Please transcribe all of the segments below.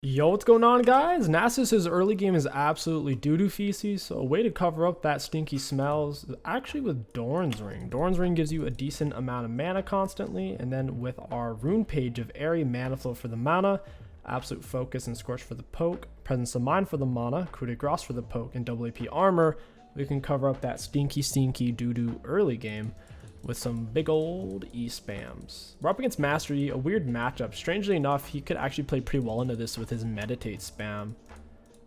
Yo, what's going on, guys? Nasus' early game is absolutely doo-doo feces, so a way to cover up that stinky smells is actually with Doran's Ring. Doran's Ring gives you a decent amount of mana constantly, and then with our rune page of Aery Mana Flow for the mana, Absolute Focus and Scorch for the poke, Presence of Mind for the mana, Coup de Grace for the poke, and double AP armor, we can cover up that stinky doo-doo early game with some big old E-spams. We're up against Master Yi, a weird matchup. Strangely enough, he could actually play pretty well into this with his Meditate spam.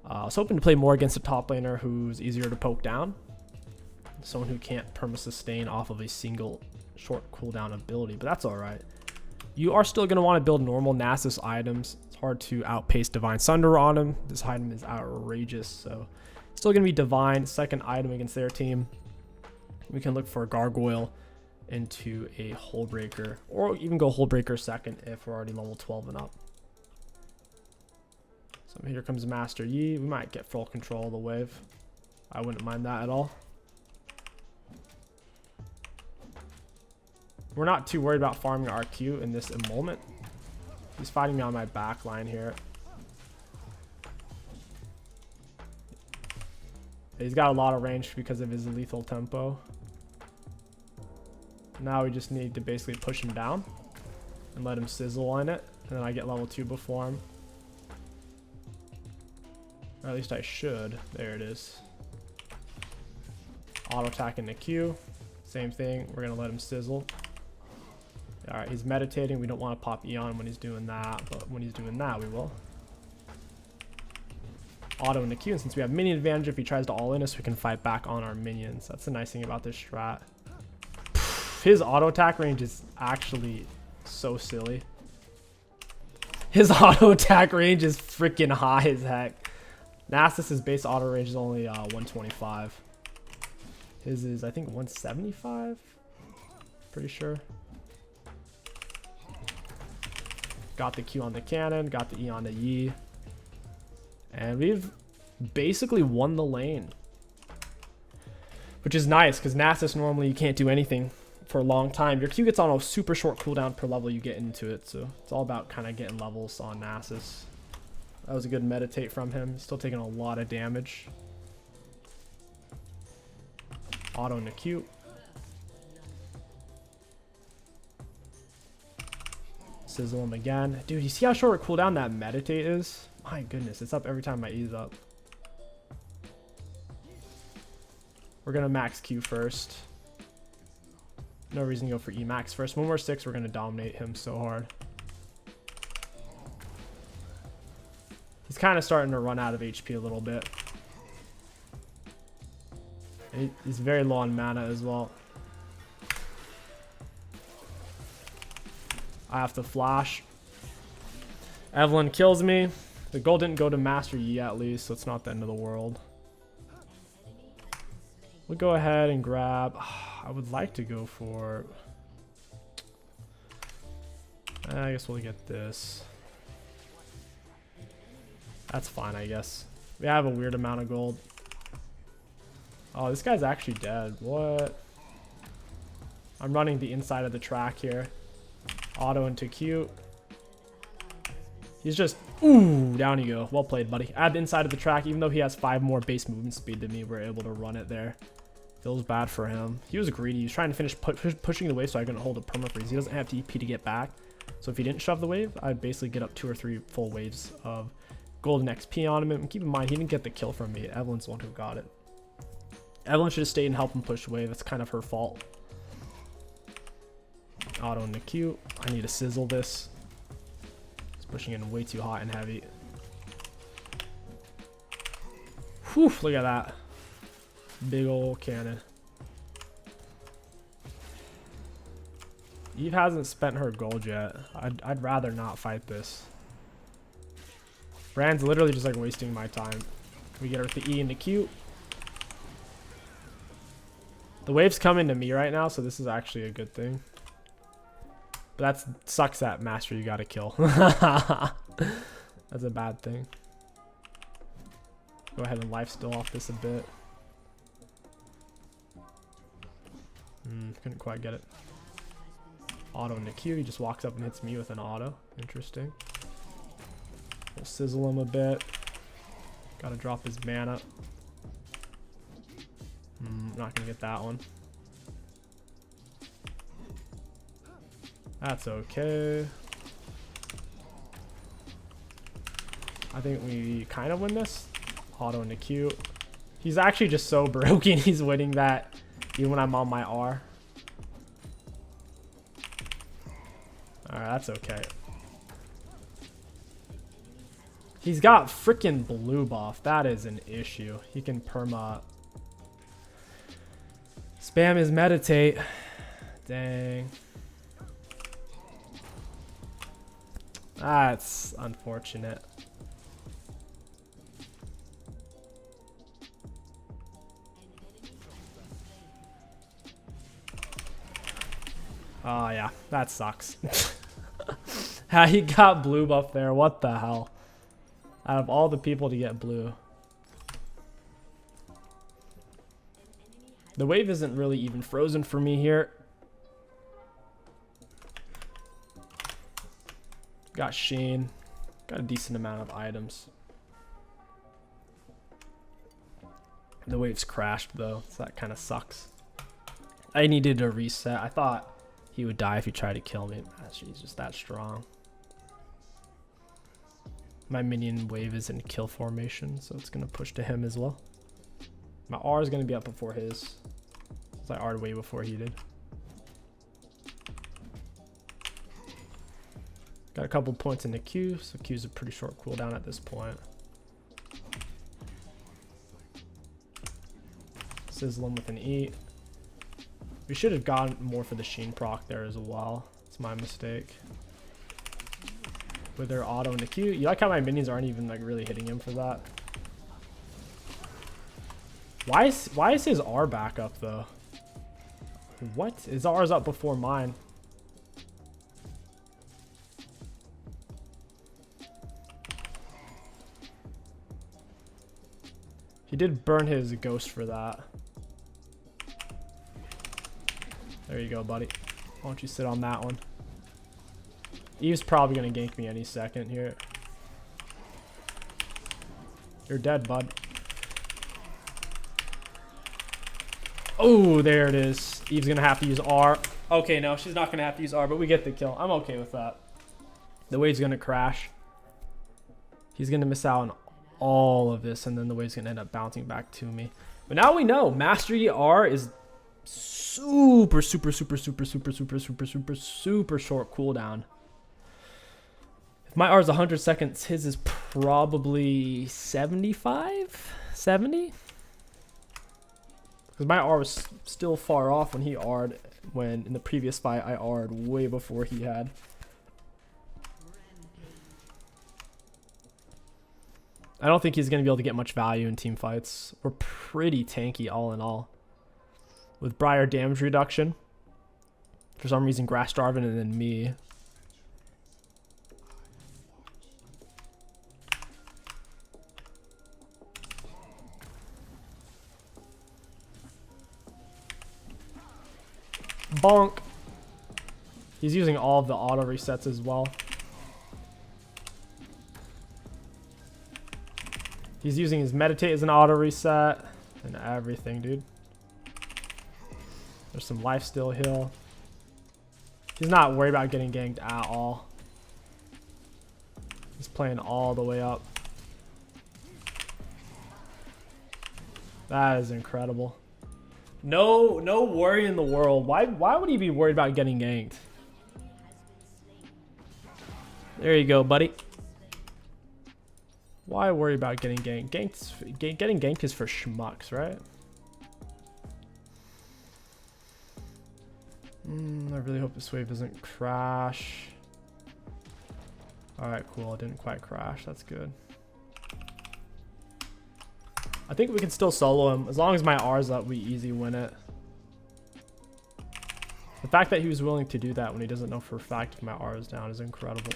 I was hoping to play more against a top laner who's easier to poke down. Someone who can't perma-sustain off of a single short cooldown ability, but that's alright. You are still going to want to build normal Nasus items. It's hard to outpace Divine Sunder on him. This item is outrageous, so still going to be Divine, second item against their team. We can look for a Gargoyle into a hullbreaker, or even go hullbreaker second if we're already level 12 and up. So here comes Master Yi. We might get full control of the wave. I wouldn't mind that at all. We're not too worried about farming our Q in this moment. He's fighting me on my back line here. He's got a lot of range because of his lethal tempo. Now we just need to basically push him down and let him sizzle on it, and then I get level 2 before him. Or at least I should. There it is. Auto attack in the Q. Same thing. We're gonna let him sizzle. Alright, he's meditating. We don't want to pop Eon when he's doing that, but when he's doing that, we will. Auto in the Q, and since we have minion advantage, if he tries to all in us, we can fight back on our minions. That's the nice thing about this strat. His auto attack range is actually so silly. His auto attack range is freaking high as heck. Nasus' base auto range is only 125. His is, I think, 175. Pretty sure. Got the Q on the cannon, got the E on the Yi. And we've basically won the lane. Which is nice, because Nasus normally you can't do anything for a long time. Your Q gets on a super short cooldown per level you get into it, so it's all about kind of getting levels on Nasus. That was a good meditate from him. He's still taking a lot of damage. Auto in the Q. Sizzle him again. Dude, you see how short a cooldown that meditate is? My goodness, it's up every time my E's up. We're gonna max Q first. No reason to go for E max first. When we're 6, we're gonna dominate him so hard. He's kind of starting to run out of HP a little bit. He's very low on mana as well. I have to flash. Evelyn kills me. The gold didn't go to Master Yi at least, so it's not the end of the world. We'll go ahead and grab... I would like to go for... I guess we'll get this. That's fine, I guess. We have a weird amount of gold. Oh, this guy's actually dead. What? I'm running the inside of the track here. Auto into Q. He's just... Ooh, down you go. Well played, buddy. Add the inside of the track. Even though he has 5 more base movement speed than me, we're able to run it there. Feels bad for him. He was greedy. He was trying to finish pushing the wave so I couldn't hold a perma-freeze. He doesn't have TP to get back. So if he didn't shove the wave, I'd basically get up 2 or 3 full waves of golden XP on him. And keep in mind, he didn't get the kill from me. Evelyn's the one who got it. Evelyn should have stayed and helped him push the wave. That's kind of her fault. Auto in the Q. I need to sizzle this. It's pushing in way too hot and heavy. Whew, look at that. Big old cannon. Eve hasn't spent her gold yet. I'd rather not fight this. Brand's literally just like wasting my time. We get her with the E and the Q. The wave's coming to me right now, so this is actually a good thing. But that sucks that Master you gotta kill. That's a bad thing. Go ahead and lifesteal off this a bit. Couldn't quite get it. Auto into Q. He just walks up and hits me with an auto. Interesting. We'll sizzle him a bit. Gotta drop his mana. Not gonna get that one. That's okay. I think we kind of win this. Auto into Q. He's actually just so broken. He's winning that even when I'm on my R. Alright, that's okay. He's got freaking blue buff. That is an issue. He can perma spam his meditate. Dang. That's unfortunate. Oh yeah, that sucks. How he got blue buff there, what the hell? Out of all the people to get blue. The wave isn't really even frozen for me here. Got Sheen. Got a decent amount of items. The wave's crashed though, so that kind of sucks. I needed a reset. I thought he would die if he tried to kill me. He's just that strong. My minion wave is in kill formation, so it's going to push to him as well. My R is going to be up before his. So I R'd way before he did. Got a couple points in the Q, so Q's a pretty short cooldown at this point. Sizzle him with an E. We should have gone more for the Sheen proc there as well. It's my mistake. With their auto in the Q. You like how my minions aren't even like really hitting him for that? Why is his R back up though? What? His R is up before mine. He did burn his ghost for that. There you go, buddy. Why don't you sit on that one? Eve's probably going to gank me any second here. You're dead, bud. Oh, there it is. Eve's going to have to use R. Okay, no, she's not going to have to use R, but we get the kill. I'm okay with that. The wave's going to crash. He's going to miss out on all of this, and then the wave's going to end up bouncing back to me. But now we know Mastery R is super short cooldown. If my R is 100 seconds, his is probably 75, 70. Because my R was still far off when he R'd, when in the previous fight I R'd way before he had. I don't think he's going to be able to get much value in team fights. We're pretty tanky all in all. With Briar damage reduction. For some reason, Grass Jarvan and then me. Bonk. He's using all of the auto resets as well. He's using his meditate as an auto reset and everything, dude. There's some lifesteal heal. He's not worried about getting ganked at all. He's playing all the way up. That is incredible. No worry in the world. Why would he be worried about getting ganked? There you go, buddy. Why worry about getting ganked? Getting ganked is for schmucks, right? I really hope this wave doesn't crash. Alright, cool. It didn't quite crash. That's good. I think we can still solo him. As long as my R's up, we easy win it. The fact that he was willing to do that when he doesn't know for a fact if my R is down is incredible.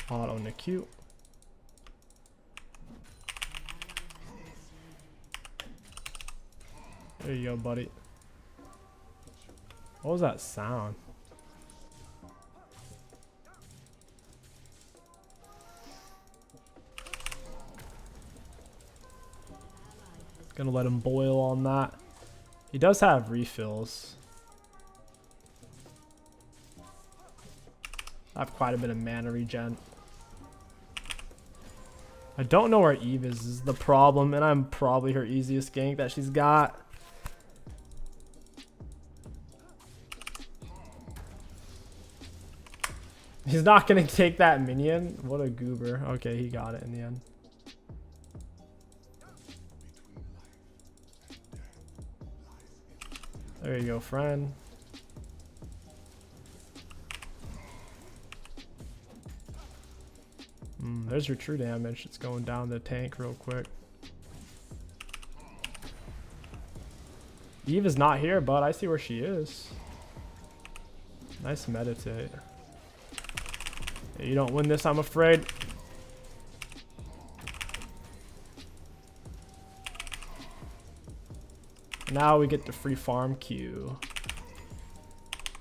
Auto Niku. There you go, buddy. What was that sound? Gonna let him boil on that. He does have refills. I have quite a bit of mana regen. I don't know where Eve is the problem, and I'm probably her easiest gank that she's got. He's not gonna take that minion. What a goober. Okay, he got it in the end. There you go, friend. There's your true damage. It's going down the tank real quick. Eve is not here, but I see where she is. Nice meditate. You don't win this, I'm afraid. Now we get the free farm queue.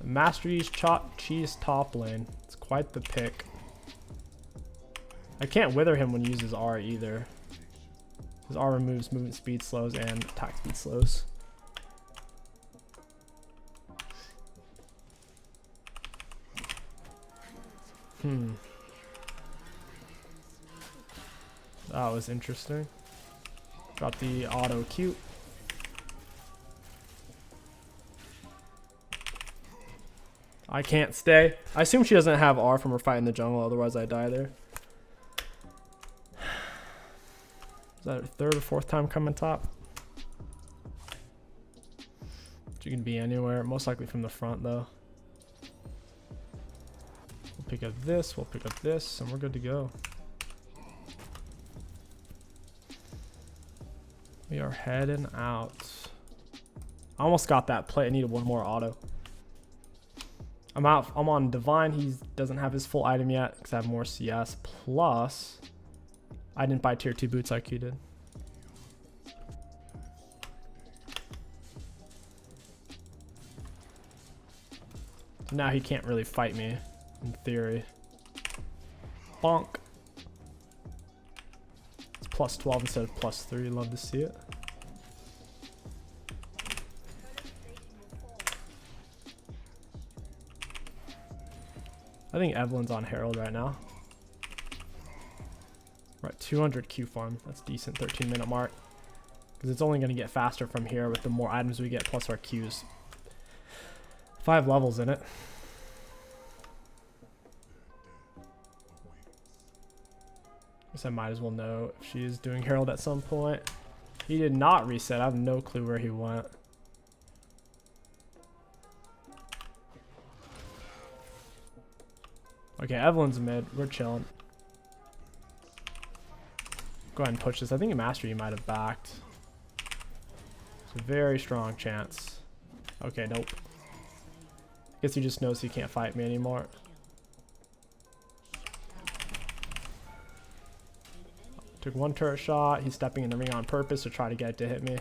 Mastery's chop cheese top lane. It's quite the pick. I can't wither him when he uses R either. His R removes movement speed slows and attack speed slows. That was interesting. Got the auto Q. I can't stay. I assume she doesn't have R from her fight in the jungle, otherwise I die there. Is that her third or fourth time coming top? She can be anywhere, most likely from the front though. We'll pick up this, we'll pick up this, and we're good to go. We are heading out. I almost got that play. I needed one more auto. I'm out. I'm on Divine. He doesn't have his full item yet because I have more CS. Plus, I didn't buy tier 2 boots like you did. So now he can't really fight me, in theory. Bonk. It's plus 12 instead of plus 3. Love to see it. I think Evelyn's on Herald right now. We're at 200 Q farm. That's decent. 13-minute mark. Because it's only going to get faster from here with the more items we get, plus our Qs. 5 levels in it. Guess I might as well know if she is doing Herald at some point. He did not reset. I have no clue where he went. Okay, Evelyn's mid. We're chilling. Go ahead and push this. I think a Mastery you might have backed. It's a very strong chance. Okay, nope. Guess he just knows he can't fight me anymore. Took one turret shot. He's stepping in the ring on purpose to try to get it to hit me.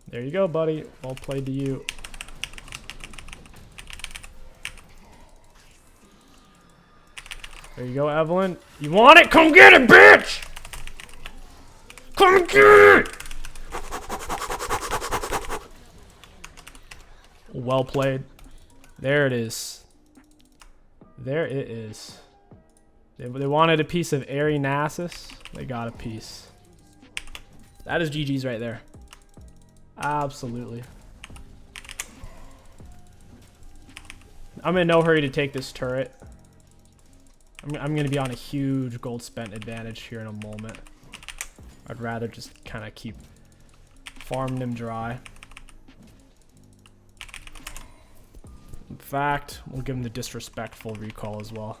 There you go, buddy. Well played to you. There you go, Evelyn. You want it? Come get it, bitch! Come get it! Well played. There it is. There it is. They wanted a piece of Aery Nasus. They got a piece. That is GG's right there. Absolutely. I'm in no hurry to take this turret. I'm going to be on a huge gold spent advantage here in a moment. I'd rather just kind of keep farming him dry. In fact, we'll give him the disrespectful recall as well.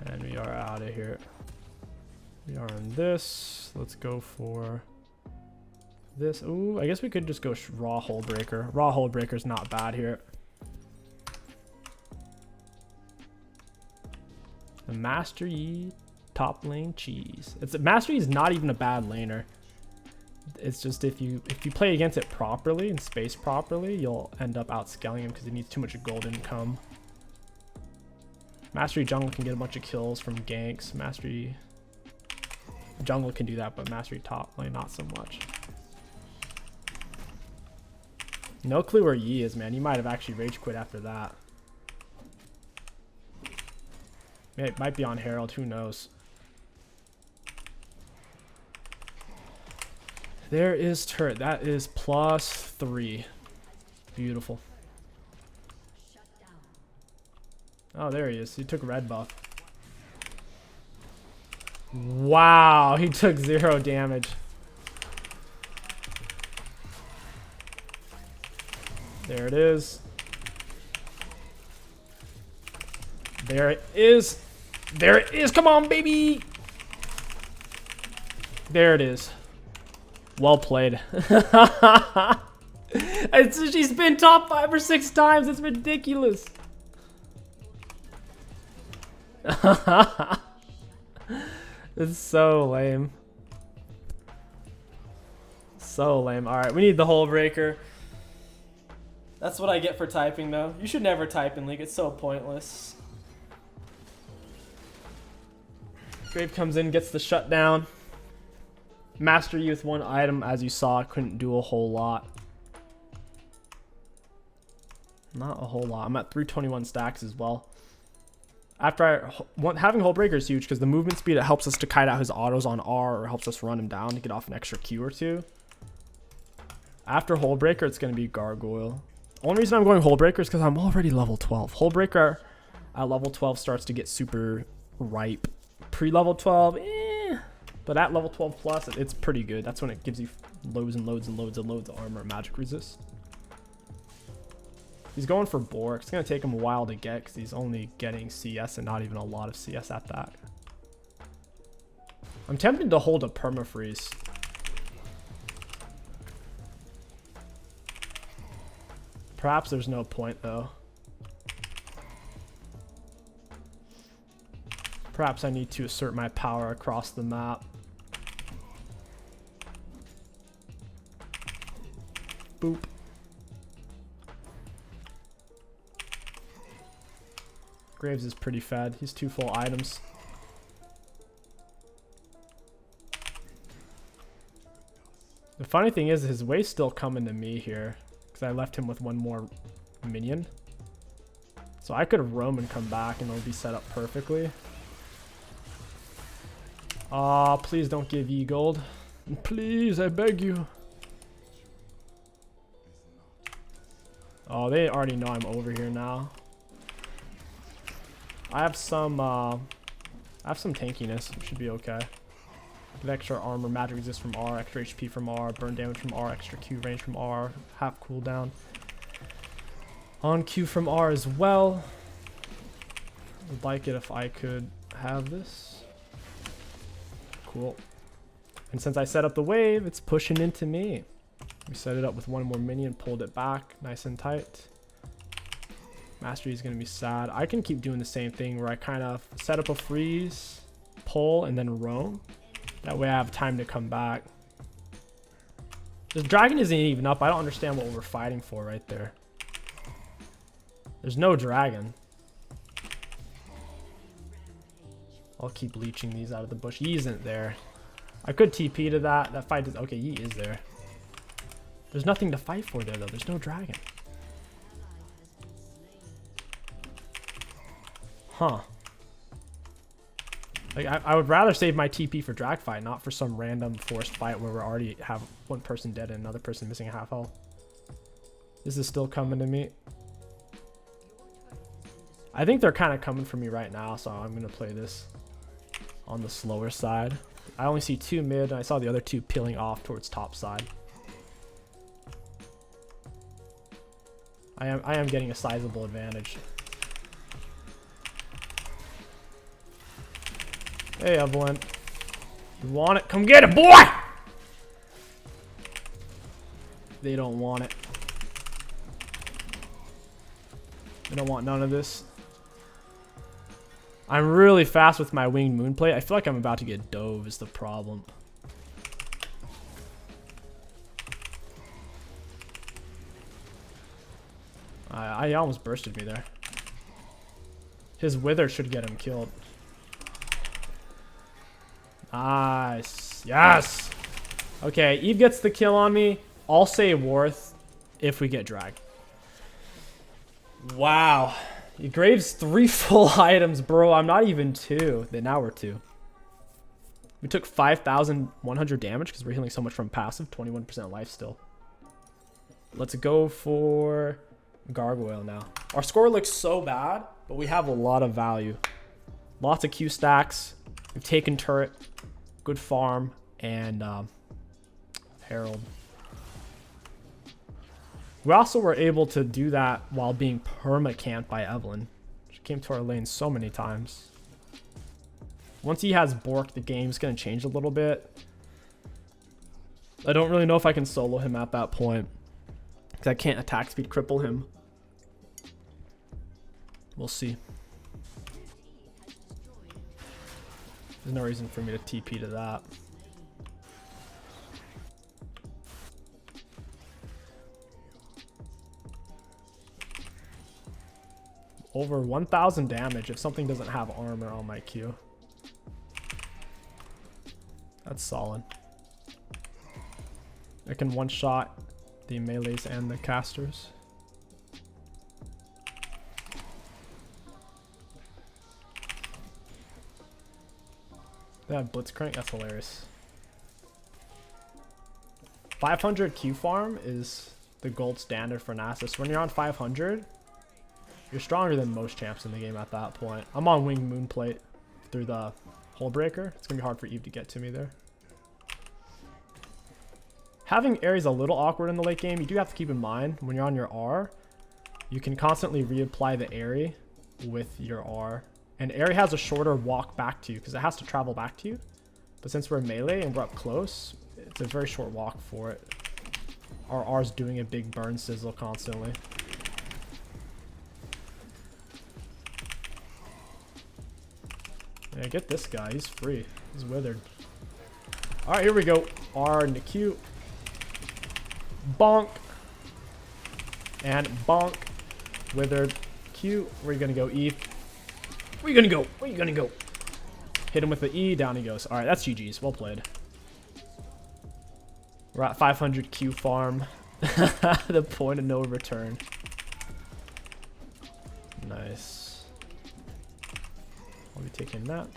And we are out of here. We are in this. Let's go for this. Ooh, I guess we could just go raw hullbreaker. Raw hullbreaker is not bad here. The Master Yi top lane cheese. Master Yi is not even a bad laner. It's just if you play against it properly and space properly, you'll end up outscaling him because he needs too much gold income. Mastery jungle can get a bunch of kills from ganks. Mastery jungle can do that, but Mastery top lane not so much. No clue where Yi is, man. He might have actually rage quit after that. It might be on Herald, who knows. There is turret. That is +3. Beautiful. Oh, there he is. He took red buff. Wow, he took 0 damage. There it is. There it is. There it is. Come on, baby. There it is. Well played. She's been top 5 or 6 times. It's ridiculous. It's so lame. So lame. Alright, we need the hullbreaker. That's what I get for typing, though. You should never type in League. It's so pointless. Grave comes in, gets the shutdown. Master Yi with 1 item, as you saw, couldn't do a whole lot. Not a whole lot. I'm at 321 stacks as well. After having hullbreaker is huge because the movement speed, it helps us to kite out his autos on R or helps us run him down to get off an extra Q or 2. After hullbreaker, it's going to be gargoyle. Only reason I'm going hullbreaker is because I'm already level 12. Hullbreaker at level 12 starts to get super ripe. Pre-level 12, but at level 12 plus, it's pretty good. That's when it gives you loads and loads and loads and loads of armor and magic resist. He's going for Boar. It's going to take him a while to get because he's only getting CS and not even a lot of CS at that. I'm tempted to hold a permafreeze. Perhaps there's no point though. Perhaps I need to assert my power across the map. Boop. Graves is pretty fed. He's 2 full items. The funny thing is his wave's still coming to me here because I left him with 1 more minion. So I could roam and come back and it'll be set up perfectly. Aw, please don't give Yi gold. Please, I beg you. Oh, they already know I'm over here now. I have some tankiness. It should be okay. Get extra armor, magic resist from R, extra HP from R, burn damage from R, extra Q range from R, half cooldown on Q from R as well. I'd like it if I could have this. Cool. And since I set up the wave, it's pushing into me. We set it up with 1 more minion, pulled it back, nice and tight. Mastery is going to be sad. I can keep doing the same thing where I kind of set up a freeze, pull, and then roam. That way I have time to come back. This dragon isn't even up. I don't understand what we're fighting for right there. There's no dragon. I'll keep leeching these out of the bush. Yi isn't there. I could TP to that. That fight is... Okay, Yi is there. There's nothing to fight for there, though. There's no dragon. Huh. Like, I would rather save my TP for drag fight, not for some random forced fight where we already have 1 person dead and another person missing a half health. This is still coming to me. I think they're kind of coming for me right now, so I'm going to play this on the slower side. I only see 2 mid, and I saw the other 2 peeling off towards top side. I am getting a sizable advantage. Hey, Evelyn. You want it? Come get it, boy! They don't want it. They don't want none of this. I'm really fast with my winged moonplate. I feel like I'm about to get dove is the problem. I almost bursted me there. His wither should get him killed. Nice. Yes. Okay, Eve gets the kill on me. I'll say worth if we get dragged. Wow. He graves 3 full items, bro. I'm not even 2. Then now we're 2. We took 5,100 damage because we're healing so much from passive. 21% life still. Let's go for gargoyle now. Our score looks so bad, but we have a lot of value. Lots of Q stacks. We've taken turret. Good farm. And herald. We also were able to do that while being perma-camped by Evelyn. She came to our lane so many times. Once he has Bork, the game's going to change a little bit. I don't really know if I can solo him at that point, because I can't attack speed cripple him. We'll see. There's no reason for me to TP to that. Over 1,000 damage if something doesn't have armor on my Q. That's solid. I can one-shot the melees and the casters. They have Blitzcrank, that's hilarious. 500 Q farm is the gold standard for Nasus. When you're on 500, you're stronger than most champs in the game at that point. I'm on winged moonplate through the hullbreaker. It's gonna be hard for Eve to get to me there. Having Aery's a little awkward in the late game. You do have to keep in mind when you're on your R, you can constantly reapply the Aery with your R. And Aery has a shorter walk back to you because it has to travel back to you. But since we're melee and we're up close, it's a very short walk for it. Our R's doing a big burn sizzle constantly. Yeah, get this guy. He's free. He's withered. Alright, here we go. R into Q. Bonk. And bonk. Withered. Q. Where are you going to go, E? Where are you going to go? Where are you going to go? Hit him with the E. Down he goes. Alright, that's GG's. Well played. We're at 500 Q farm. The point of no return. Nice. I'll be taking that.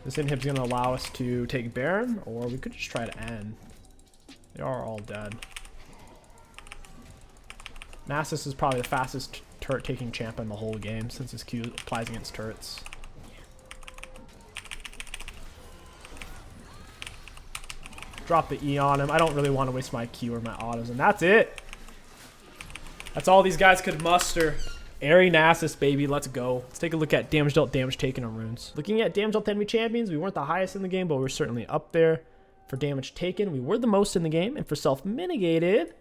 This inhib's going to allow us to take Baron, or we could just try to end. They are all dead. Nasus is probably the fastest turret taking champ in the whole game since his Q applies against turrets. Drop the E on him. I don't really want to waste my Q or my autos, and that's it. That's all these guys could muster. Aery Nasus, baby, let's go. Let's take a look at damage dealt, damage taken on runes. Looking at damage dealt enemy champions, we weren't the highest in the game, but we're certainly up there. For damage taken, we were the most in the game, and for self-mitigated,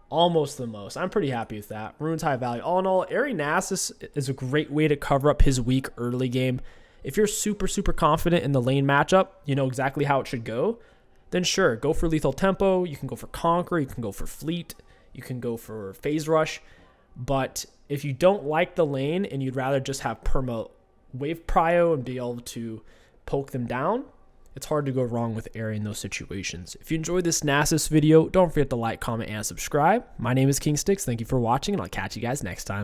almost the most. I'm pretty happy with that. Runes high value. All in all, Aery Nasus is a great way to cover up his weak early game. If you're super, super confident in the lane matchup, you know exactly how it should go, then sure, go for lethal tempo. You can go for conquer, you can go for fleet, you can go for phase rush. But if you don't like the lane and you'd rather just have perma wave prio and be able to poke them down, it's hard to go wrong with Aery in those situations. If you enjoyed this Nasus video, don't forget to like, comment, and subscribe. My name is King Sticks. Thank you for watching, and I'll catch you guys next time.